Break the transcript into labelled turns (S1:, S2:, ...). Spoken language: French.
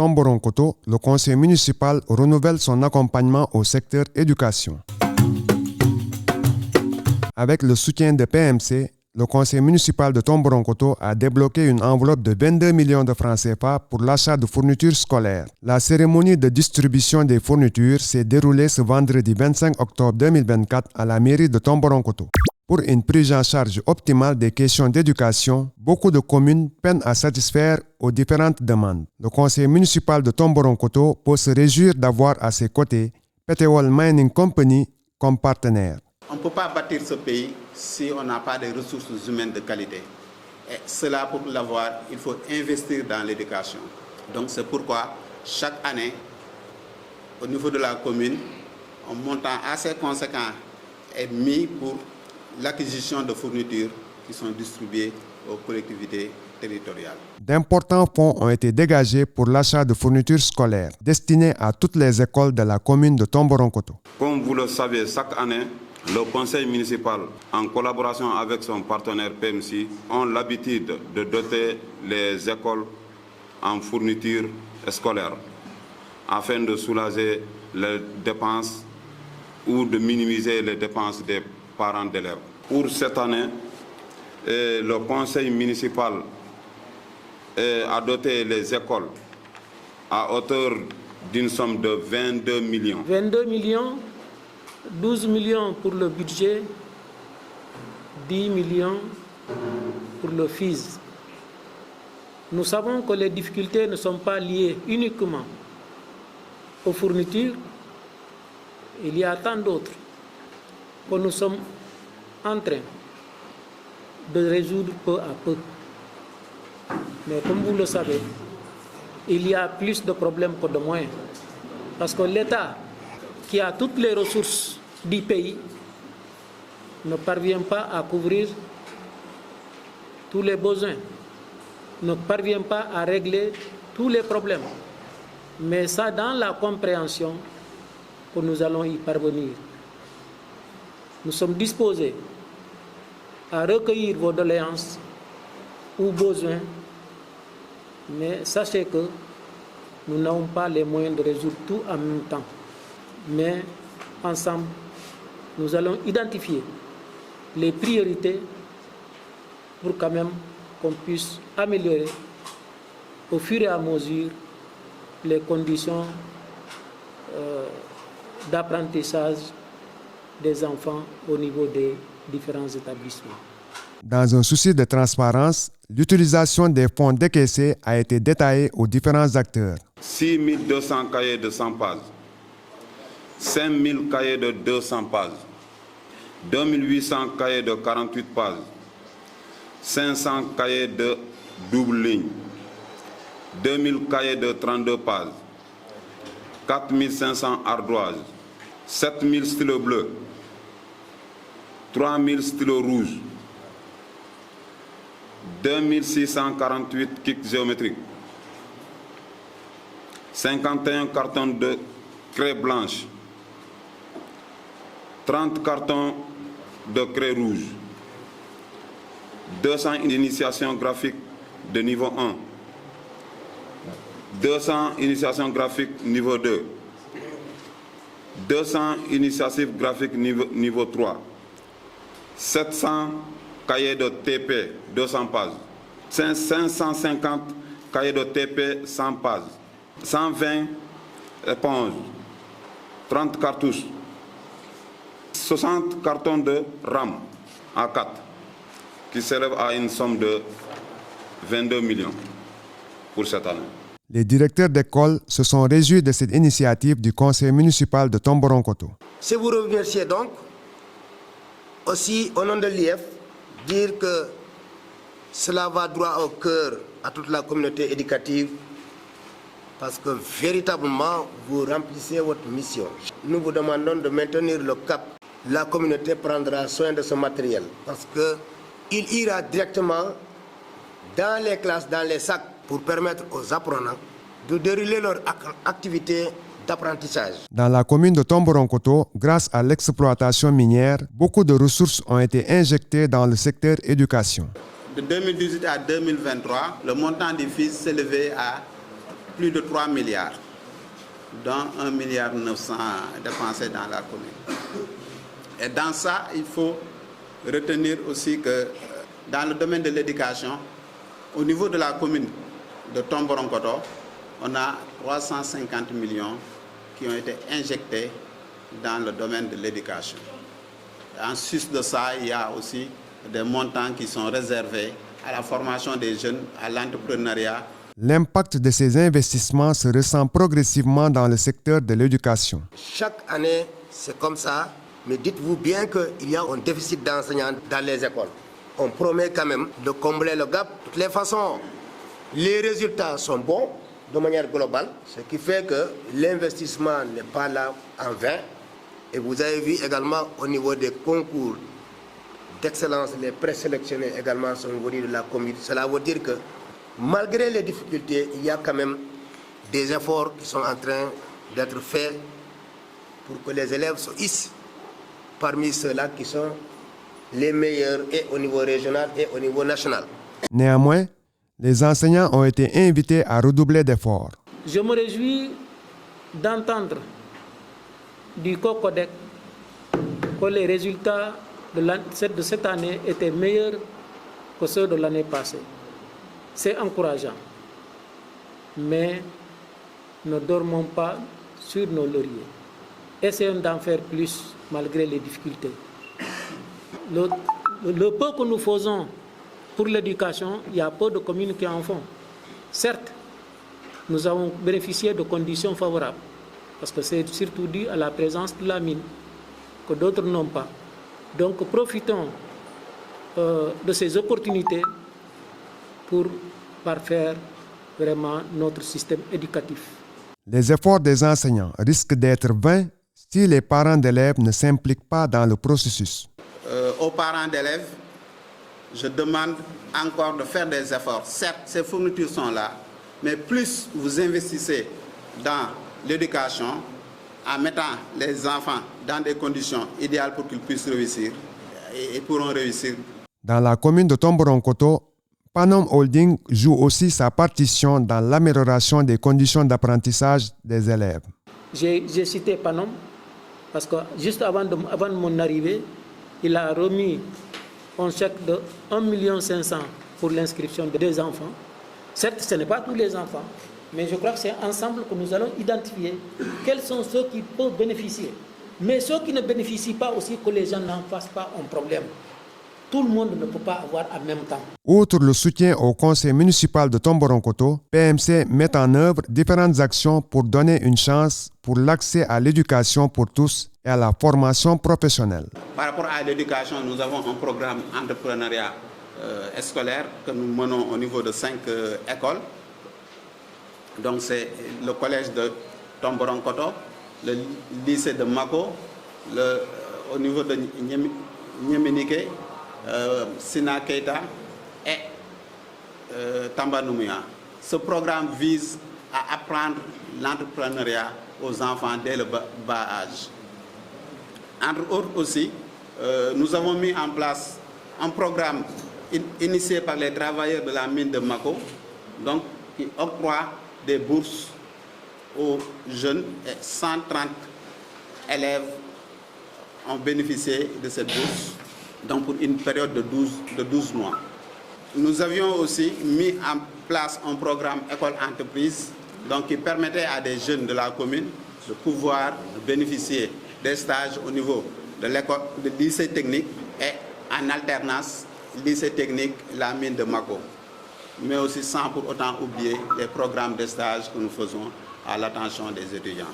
S1: Tomboronkoto, le conseil municipal renouvelle son accompagnement au secteur éducation. Avec le soutien de PMC, le conseil municipal de Tomboronkoto a débloqué une enveloppe de 22 millions de francs CFA pour l'achat de fournitures scolaires. La cérémonie de distribution des fournitures s'est déroulée ce vendredi 25 octobre 2024 à la mairie de Tomboronkoto. Pour une prise en charge optimale des questions d'éducation, beaucoup de communes peinent à satisfaire aux différentes demandes. Le conseil municipal de Tomboronkoto peut se réjouir d'avoir à ses côtés Petewol Mining Company comme partenaire.
S2: On ne peut pas bâtir ce pays si on n'a pas de ressources humaines de qualité. Et cela, pour l'avoir, il faut investir dans l'éducation. Donc c'est pourquoi chaque année, au niveau de la commune, un montant assez conséquent est mis pour l'acquisition de fournitures qui sont distribuées aux collectivités territoriales.
S1: D'importants fonds ont été dégagés pour l'achat de fournitures scolaires destinées à toutes les écoles de la commune de Tomboronkoto.
S3: Comme vous le savez, chaque année, le conseil municipal, en collaboration avec son partenaire PMC, ont l'habitude de doter les écoles en fournitures scolaires afin de soulager les dépenses ou de minimiser les dépenses des parents d'élèves. Pour cette année, le conseil municipal a doté les écoles à hauteur d'une somme de 22 millions.
S4: 22 millions, 12 millions pour le budget, 10 millions pour le FIS. Nous savons que les difficultés ne sont pas liées uniquement aux fournitures. Il y a tant d'autres que nous sommes en train de résoudre peu à peu. Mais comme vous le savez, il y a plus de problèmes que de moyens. Parce que l'État, qui a toutes les ressources du pays, ne parvient pas à couvrir tous les besoins, ne parvient pas à régler tous les problèmes. Mais ça, dans la compréhension, que nous allons y parvenir. Nous sommes disposés à recueillir vos doléances ou besoins, mais sachez que nous n'avons pas les moyens de résoudre tout en même temps. Mais ensemble, nous allons identifier les priorités pour quand même qu'on puisse améliorer au fur et à mesure les conditions d'apprentissage des enfants au niveau des différents établissements.
S1: Dans un souci de transparence, l'utilisation des fonds décaissés a été détaillée aux différents acteurs.
S3: 6 200 cahiers de 100 pages, 5 000 cahiers de 200 pages, 2 800 cahiers de 48 pages, 500 cahiers de double ligne, 2 000 cahiers de 32 pages, 4 500 ardoises, 7 000 stylos bleus, 3 000 stylos rouges, 2 648 kits géométriques, 51 cartons de craie blanche, 30 cartons de craie rouge, 200 initiations graphiques de niveau 1, 200 initiations graphiques niveau 2, 200 initiatives graphiques niveau 3, 700 cahiers de TP 200 pages, 550 cahiers de TP 100 pages, 120 éponges, 30 cartouches, 60 cartons de RAM A4 qui s'élèvent à une somme de 22 millions pour cette année.
S1: Les directeurs d'école se sont réjouis de cette initiative du conseil municipal de Tomboronkoto.
S5: Je vous remercie donc aussi au nom de l'IF, dire que cela va droit au cœur à toute la communauté éducative parce que véritablement vous remplissez votre mission. Nous vous demandons de maintenir le cap. La communauté prendra soin de ce matériel parce qu'il ira directement dans les classes, dans les sacs pour permettre aux apprenants de dérouler leur activité d'apprentissage.
S1: Dans la commune de Tomboronkoto, grâce à l'exploitation minière, beaucoup de ressources ont été injectées dans le secteur éducation.
S2: De 2018 à 2023, le montant des FIS s'élevait à plus de 3 milliards, dont 1,9 milliard dépensés dans la commune. Et dans ça, il faut retenir aussi que dans le domaine de l'éducation, au niveau de la commune de Tomboronkoto, on a 350 millions qui ont été injectés dans le domaine de l'éducation. En sus de ça, il y a aussi des montants qui sont réservés à la formation des jeunes, à l'entrepreneuriat.
S1: L'impact de ces investissements se ressent progressivement dans le secteur de l'éducation.
S5: Chaque année, c'est comme ça, mais dites-vous bien qu'il y a un déficit d'enseignants dans les écoles. On promet quand même de combler le gap. De toutes les façons, les résultats sont bons de manière globale, ce qui fait que l'investissement n'est pas là en vain. Et vous avez vu également au niveau des concours d'excellence, les présélectionnés également sont venus de la commune. Cela veut dire que malgré les difficultés, il y a quand même des efforts qui sont en train d'être faits pour que les élèves se hissent parmi ceux-là qui sont les meilleurs et au niveau régional et au niveau national.
S1: Néanmoins, les enseignants ont été invités à redoubler d'efforts.
S4: Je me réjouis d'entendre du COCODEC que les résultats de cette année étaient meilleurs que ceux de l'année passée. C'est encourageant. Mais ne dormons pas sur nos lauriers. Essayons d'en faire plus malgré les difficultés. Le peu que nous faisons pour l'éducation, il y a peu de communes qui en font. Certes, nous avons bénéficié de conditions favorables, parce que c'est surtout dû à la présence de la mine, que d'autres n'ont pas. Donc profitons de ces opportunités pour parfaire vraiment notre système éducatif.
S1: Les efforts des enseignants risquent d'être vains si les parents d'élèves ne s'impliquent pas dans le processus.
S2: Aux parents d'élèves, je demande encore de faire des efforts. Certes, ces fournitures sont là, mais plus vous investissez dans l'éducation, en mettant les enfants dans des conditions idéales pour qu'ils puissent réussir, et pourront réussir.
S1: Dans la commune de Tomboronkoto, Panom Holding joue aussi sa partition dans l'amélioration des conditions d'apprentissage des élèves.
S4: J'ai cité Panom parce que juste avant mon arrivée, il a remis un chèque de 1,5 million pour l'inscription de 2 enfants. Certes, ce n'est pas tous les enfants, mais je crois que c'est ensemble que nous allons identifier quels sont ceux qui peuvent bénéficier. Mais ceux qui ne bénéficient pas aussi, que les gens n'en fassent pas un problème. Tout le monde ne peut pas avoir en même temps.
S1: Outre le soutien au conseil municipal de Tomboronkoto, PMC met en œuvre différentes actions pour donner une chance pour l'accès à l'éducation pour tous et à la formation professionnelle.
S2: Par rapport à l'éducation, nous avons un programme entrepreneuriat scolaire que nous menons au niveau de 5 écoles. Donc c'est le collège de Tomboronkoto, le lycée de Mako, au niveau de Nyemenike, Sina Keita et Tamba Noumia. Ce programme vise à apprendre l'entrepreneuriat aux enfants dès le bas âge. Entre autres aussi, nous avons mis en place un programme initié par les travailleurs de la mine de Mako, donc qui octroie des bourses aux jeunes et 130 élèves ont bénéficié de cette bourse, donc pour une période de 12 mois. Nous avions aussi mis en place un programme école-entreprise donc qui permettait à des jeunes de la commune de pouvoir bénéficier des stages au niveau de l'école, de lycée technique et en alternance lycée technique, la mine de Mako. Mais aussi sans pour autant oublier les programmes de stage que nous faisons à l'attention des étudiants.